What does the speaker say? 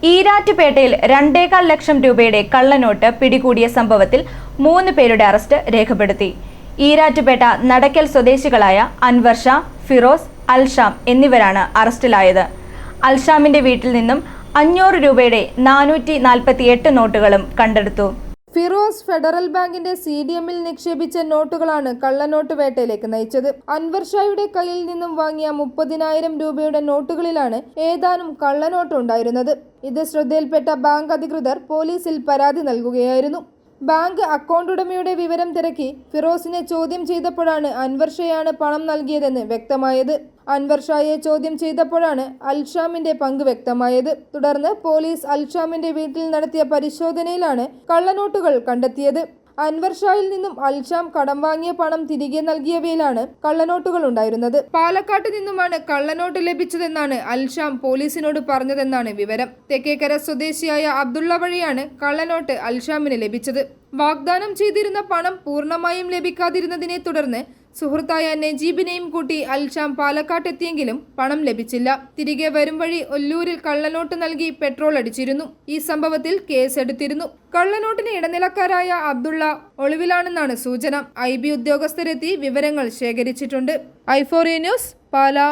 ഈരാറ്റുപേട്ടയിൽ 2.25 ലക്ഷം രൂപയുടെ കള്ളനോട്ട് പിടികൂടിയ സംഭവത്തിൽ 3 പേരുടെ അറസ്റ്റ് രേഖപ്പെടുത്തി. ഈരാറ്റുപേട്ട നടക്കൽ സ്വദേശികളായ അൻവർ ഷാ, ഫിറോസ്, അൽഷാം എന്നിവരാണ് അറസ്റ്റിലായത്. അൽഷാമിന്റെ വീട്ടിൽ നിന്നും 500 രൂപയുടെ 448 നോട്ടുകളും കണ്ടെടുത്തു. ഫിറോസ് ഫെഡറൽ ബാങ്കിന്റെ CDMൽ നിക്ഷേപിച്ച നോട്ടുകളാണ് കള്ളനോട്ട് വേട്ടയിലേക്ക് നയിച്ചത്. അൻവർ ഷായുടെ കയ്യിൽ നിന്നും വാങ്ങിയ 30,000 രൂപയുടെ നോട്ടുകളിലാണ് ഏതാനും കള്ളനോട്ട് ഉണ്ടായിരുന്നത്. ഇത് ശ്രദ്ധയിൽപ്പെട്ട ബാങ്ക് അധികൃതർ പോലീസിൽ പരാതി നൽകുകയായിരുന്നു. ബാങ്ക് അക്കൗണ്ട് ഉടമയുടെ വിവരം തിരക്കി ഫിറോസിനെ ചോദ്യം ചെയ്തപ്പോഴാണ് അൻവർ ഷായാണ് പണം നൽകിയതെന്ന് വ്യക്തമായത്. അൻവർ ഷായെ ചോദ്യം ചെയ്തപ്പോഴാണ് അൽഷാമിന്റെ പങ്ക് വ്യക്തമായത്. തുടർന്ന് പോലീസ് അൽഷാമിന്റെ വീട്ടിൽ നടത്തിയ പരിശോധനയിലാണ് കള്ളനോട്ടുകൾ കണ്ടെത്തിയത്. അൻവർ ഷായിൽ നിന്നും അൽഷാം കടം വാങ്ങിയ പണം തിരികെ നൽകിയവയിലാണ് കള്ളനോട്ടുകൾ ഉണ്ടായിരുന്നത്. പാലക്കാട്ട് നിന്നുമാണ് കള്ളനോട്ട് ലഭിച്ചതെന്നാണ് അൽഷാം പോലീസിനോട് പറഞ്ഞതെന്നാണ് വിവരം. തെക്കേക്കര സ്വദേശിയായ അബ്ദുള്ള വഴിയാണ് കള്ളനോട്ട് അൽഷാമിന് ലഭിച്ചത്. വാഗ്ദാനം ചെയ്തിരുന്ന പണം പൂർണ്ണമായും ലഭിക്കാതിരുന്നതിനെ തുടർന്ന് സുഹൃത്തായ നജീബിനെയും കൂട്ടി അൽഷാം പാലക്കാട്ടെത്തിയെങ്കിലും പണം ലഭിച്ചില്ല. തിരികെ വരും വഴി ഒല്ലൂരിൽ കള്ളനോട്ട് നൽകി പെട്രോൾ അടിച്ചിരുന്നു. ഈ സംഭവത്തിൽ കേസെടുത്തിരുന്നു. കള്ളനോട്ടിന് ഇടനിലക്കാരായ അബ്ദുള്ള ഒളിവിലാണെന്നാണ് സൂചന. IB ഉദ്യോഗസ്ഥരെത്തി വിവരങ്ങൾ ശേഖരിച്ചിട്ടുണ്ട്. i4A news, Pala.